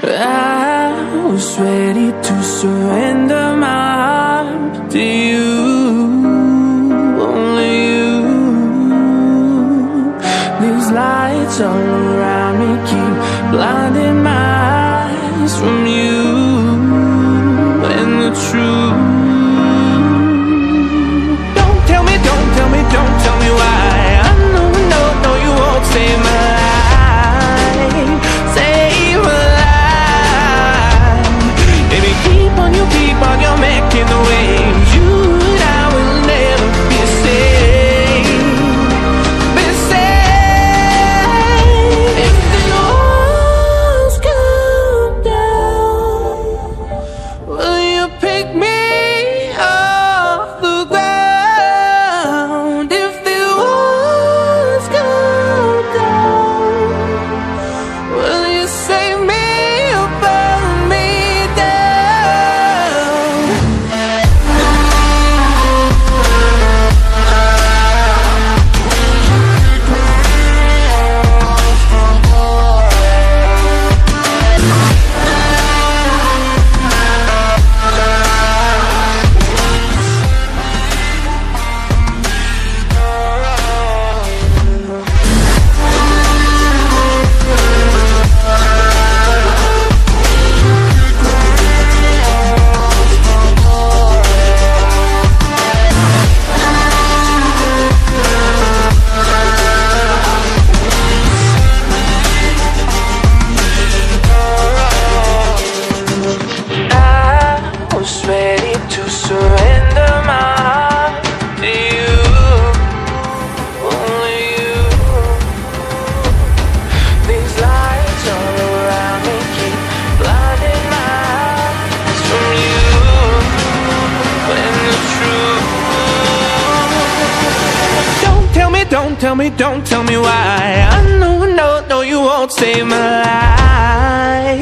I was ready to surrender my heart to you, only you. These lights all around me keep blinding my eyes from you and the truth. Don't tell me, don't tell me, don't tell me why. I know, no, no, you won't save my life, save my life. Baby, keep on, you're making the waves. You and I will never be safe, be safe. If the walls come down, will you pick me off the ground? If the walls come down, will you save me or burn me down? I was ready to surrender my heart to you, only you. These lights all around me keep blinding my eyes from you and the truth. Don't tell me, don't tell me, don't tell me why. I know, no, no, you won't save my life,